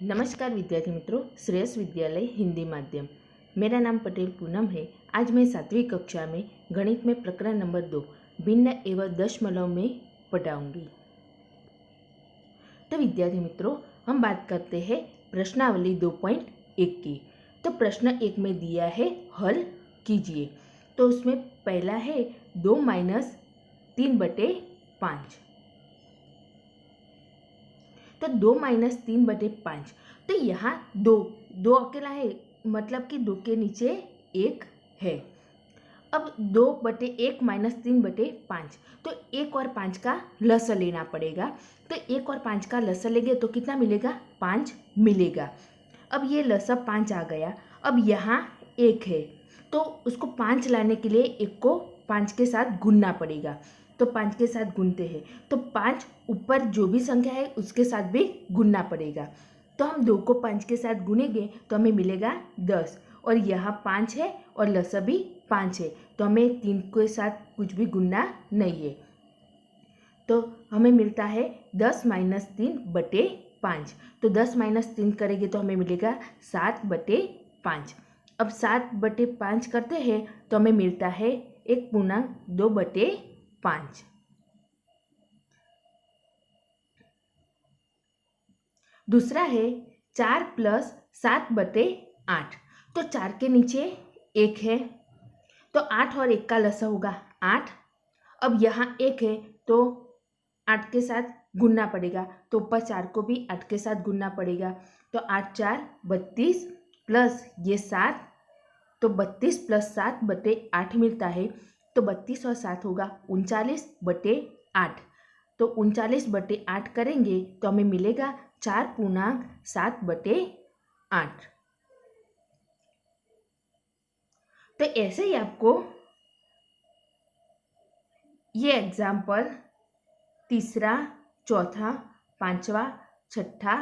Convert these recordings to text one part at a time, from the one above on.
नमस्कार विद्यार्थी मित्रों, श्रेयस विद्यालय हिंदी माध्यम। मेरा नाम पटेल पूनम है। आज मैं 7वीं कक्षा में गणित में प्रकरण नंबर 2 भिन्न एवं दशमलव में पढ़ाऊंगी। तो विद्यार्थी मित्रों, हम बात करते हैं प्रश्नावली 2.1 की। तो प्रश्न 1 में दिया है हल कीजिए। तो उसमें पहला है 2 - 3/5। तो 2 - 3/5। तो यहाँ दो अकेला है, मतलब कि 2 के नीचे 1 है। अब 2/1 - 3/5, तो 1 और 5 का लसा लेना पड़ेगा। तो 1 और 5 का लसा लेंगे तो कितना मिलेगा? 5 मिलेगा। अब ये लसा 5 आ गया। अब यहाँ 1 है, तो उसको 5 लाने के लिए 1 को 5 के साथ गुनना पड़ेगा। तो 5 के साथ गुनते हैं, तो 5 ऊपर जो भी संख्या है उसके साथ भी गुनना पड़ेगा। तो हम 2 को 5 के साथ गुनेंगे तो हमें मिलेगा 10, और यहाँ 5 है और लसा भी 5 है, तो हमें 3 के साथ कुछ भी गुनना नहीं है। तो हमें मिलता है 10 - 3/5। तो 10 - 3 करेंगे तो हमें मिलेगा 7/5। अब 7/5 करते हैं तो हमें मिलता है 1/2/5। दूसरा है 4 + 7/8। तो 4 के नीचे 1 है, तो 8 और 1 का लसा होगा 8। अब यहाँ 1 है, तो 8 के साथ गुनना पड़ेगा, तो ऊपर 4 को भी 8 के साथ गुनना पड़ेगा। तो 8 × 4 = 32 प्लस ये 7, तो 32 + 7/8 मिलता है। तो 32 और 7 होगा 39/8। तो 39/8 करेंगे तो हमें मिलेगा 4×7/8। तो ऐसे ही आपको ये एग्जाम्पल तीसरा, चौथा, पांचवा, छठा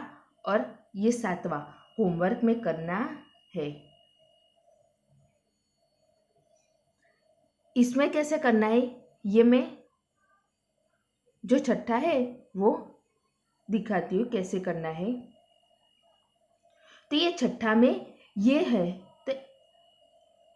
और ये 7वां होमवर्क में करना है। इसमें कैसे करना है ये मैं जो छठा है वो दिखाती हूँ कैसे करना है। तो ये छठा में ये है, तो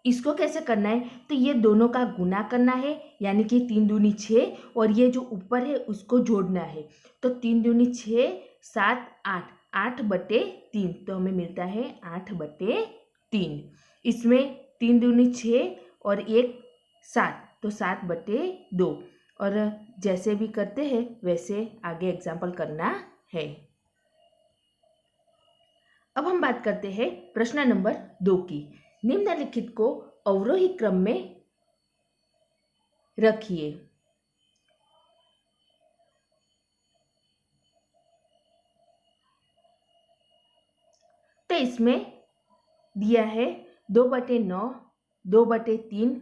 इसको कैसे करना है? तो ये दोनों का गुना करना है, यानी कि 3 दूनी 6, और ये जो ऊपर है उसको जोड़ना है। तो 3 दूनी 6, 7 8, 8/3। तो हमें मिलता है 8/3। इसमें 3 दूनी 6 और 1 7, तो 7/2। और जैसे भी करते हैं वैसे आगे एग्जाम्पल करना है। अब हम बात करते हैं प्रश्न नंबर 2 की। निम्नलिखित को अवरोही क्रम में रखिए। तो इसमें दिया है 2/9, 2/3,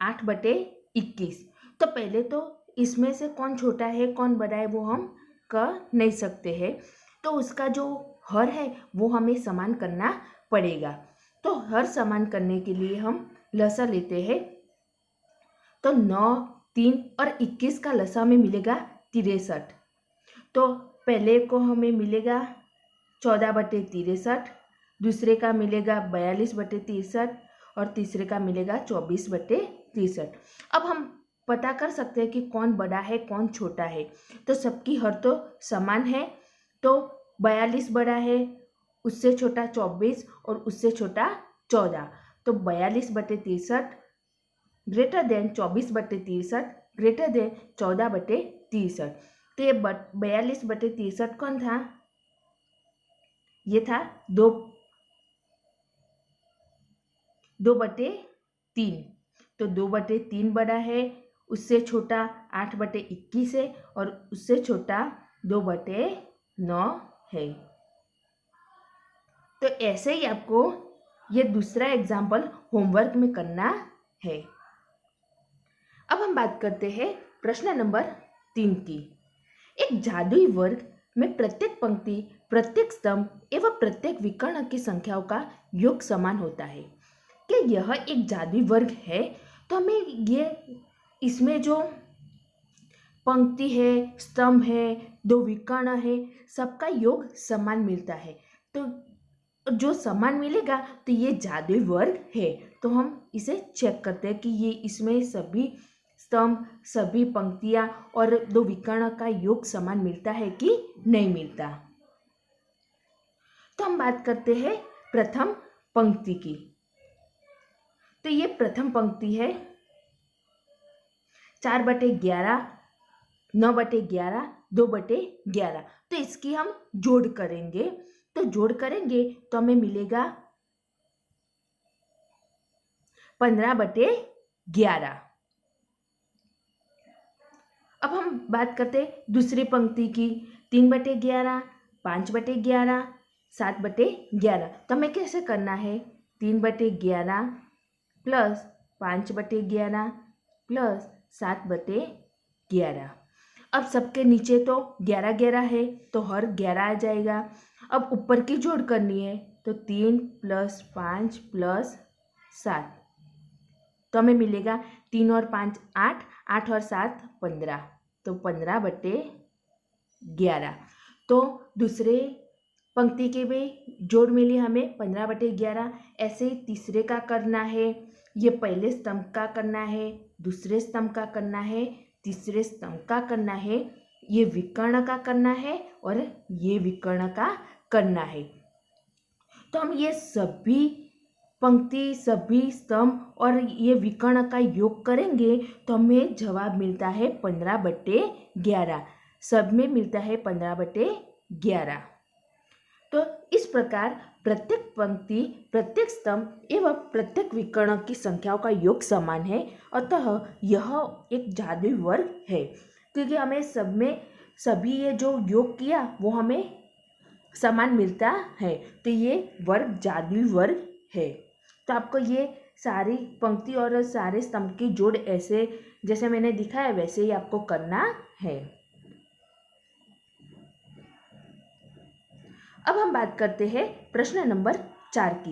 8/21। तो पहले तो इसमें से कौन छोटा है कौन बड़ा है वो हम कह नहीं सकते हैं, तो उसका जो हर है वो हमें समान करना पड़ेगा। तो हर समान करने के लिए हम लसा लेते हैं। तो 9, 3 और 21 का लसा में मिलेगा 63। तो पहले को हमें मिलेगा 14/63, दूसरे का मिलेगा 42/63 और तीसरे का मिलेगा 24/63। अब हम पता कर सकते हैं कि कौन बड़ा है कौन छोटा है। तो सबकी हर तो समान है, तो 42 बड़ा है, उससे छोटा 24 और उससे छोटा 14। तो 42/63 ग्रेटर देन 24/63 ग्रेटर देन 14/63। तो ये 42/63 कौन था? ये था 2/3। तो 2/3 बड़ा है, उससे छोटा 8/21 है और उससे छोटा 2/9 है। तो ऐसे ही आपको ये दूसरा एग्जाम्पल होमवर्क में करना है। अब हम बात करते हैं प्रश्न नंबर 3 की। एक जादुई वर्ग में प्रत्येक पंक्ति, प्रत्येक स्तंभ एवं प्रत्येक विकर्ण की संख्याओं का योग समान होता है। क्या यह एक जादुई वर्ग है? तो हमें ये इसमें जो पंक्ति है, स्तंभ है, 2 विकर्ण है, सबका योग समान मिलता है। तो जो समान मिलेगा तो ये जादुई वर्ग है। तो हम इसे चेक करते हैं कि ये इसमें सभी स्तंभ, सभी पंक्तियाँ और दो विकर्ण का योग समान मिलता है कि नहीं मिलता। तो हम बात करते हैं प्रथम पंक्ति की। तो ये प्रथम पंक्ति है 4/11, 9/11, 2/11। तो इसकी हम जोड़ करेंगे। तो जोड़ करेंगे तो हमें मिलेगा 15/11। अब हम बात करते हैं दूसरी पंक्ति की 3/11, 5/11, 7/11। तो हमें कैसे करना है 3/11 प्लस 5/11 प्लस 7/11। अब सबके नीचे तो 11 है तो हर 11 आ जाएगा। अब ऊपर की जोड़ करनी है तो 3 + 5 + 7। तो हमें मिलेगा 3 और 5 8, 8 और 7 15। तो 15/11। तो दूसरे पंक्ति के भी जोड़ मिली हमें 15/11। ऐसे ही तीसरे का करना है, ये पहले स्तंभ का करना है, दूसरे स्तंभ का करना है, तीसरे स्तंभ का करना है, ये विकर्ण का करना है और ये विकर्ण का करना है। तो हम ये सभी पंक्ति, सभी स्तंभ और ये विकर्ण का योग करेंगे तो हमें जवाब मिलता है 15/11। सब में मिलता है 15/11। तो इस प्रकार प्रत्येक पंक्ति, प्रत्येक स्तंभ एवं प्रत्येक विकर्ण की संख्याओं का योग समान है, अतः यह एक जादुई वर्ग है। क्योंकि हमें सब में सभी ये जो योग किया वो हमें समान मिलता है, तो ये वर्ग जादुई वर्ग है। तो आपको ये सारी पंक्ति और सारे स्तंभ की जोड़ ऐसे जैसे मैंने दिखाया वैसे ही आपको करना है। अब हम बात करते हैं प्रश्न नंबर 4 की।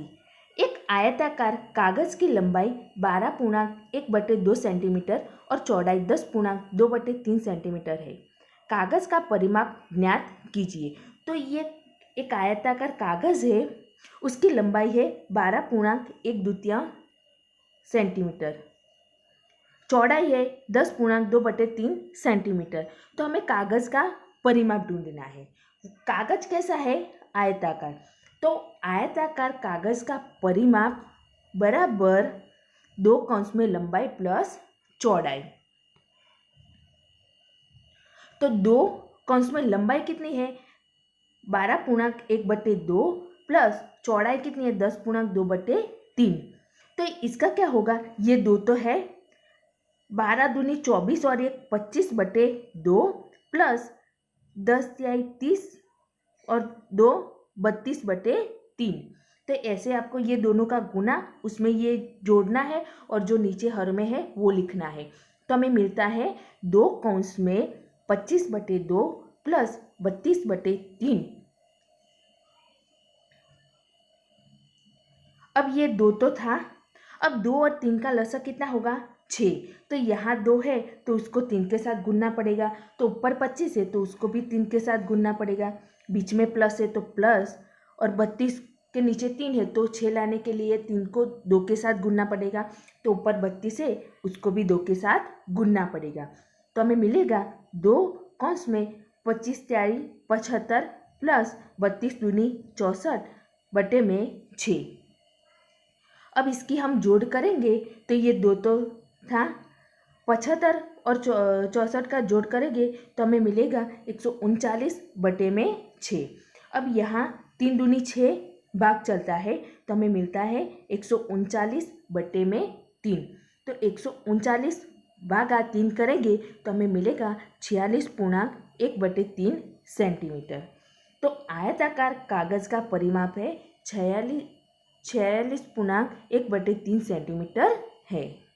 एक आयताकार कागज की लंबाई 12.1/2 सेंटीमीटर और चौड़ाई 10.2/3 सेंटीमीटर है। कागज का परिमाप ज्ञात कीजिए। तो ये एक आयताकार कागज है, उसकी लंबाई है 12.1/2 सेंटीमीटर, चौड़ाई है 10.2/3 सेंटीमीटर। तो हमें कागज का परिमाप ढूंढना है। कागज कैसा है? आयताकार। तो आयताकार कागज का परिमाप बराबर 2 कंस में लंबाई प्लस चौड़ाई। तो 2 कंस में लंबाई कितनी है 12.1/2 प्लस चौड़ाई कितनी है 10.2/3। तो इसका क्या होगा, ये 2 तो है, 12 दूनी 24 और 1 25/2 प्लस 10 तिहाई 30 और 2 32/3। तो ऐसे आपको ये दोनों का गुना उसमें ये जोड़ना है और जो नीचे हर में है वो लिखना है। तो हमें मिलता है 2 कंस में 25/2 प्लस 32/3। अब ये 2 तो था, अब 2 और 3 का लसा कितना होगा 6। तो यहाँ 2 है तो उसको 3 के साथ गुनना पड़ेगा। तो ऊपर 25 है तो उसको भी 3 के साथ गुनना पड़ेगा। बीच में प्लस है तो प्लस, और 32 के नीचे 3 है तो 6 लाने के लिए 3 को 2 के साथ गुनना पड़ेगा। तो ऊपर 32 है उसको भी 2 के साथ गुनना पड़ेगा। तो हमें मिलेगा 2 कंस में 25 तिहाई 75 प्लस 32 दूनी 64/6। अब इसकी हम जोड़ करेंगे तो ये 2 तो था, 75 और 64 का जोड़ करेंगे तो हमें मिलेगा 139/6। अब यहाँ 3 दूनी 6 भाग चलता है तो हमें मिलता है 139/3। तो 139 भागा 3 करेंगे तो हमें मिलेगा 46.1/3 सेंटीमीटर। तो आयताकार कागज का परिमाप है 46.1/3 सेंटीमीटर है।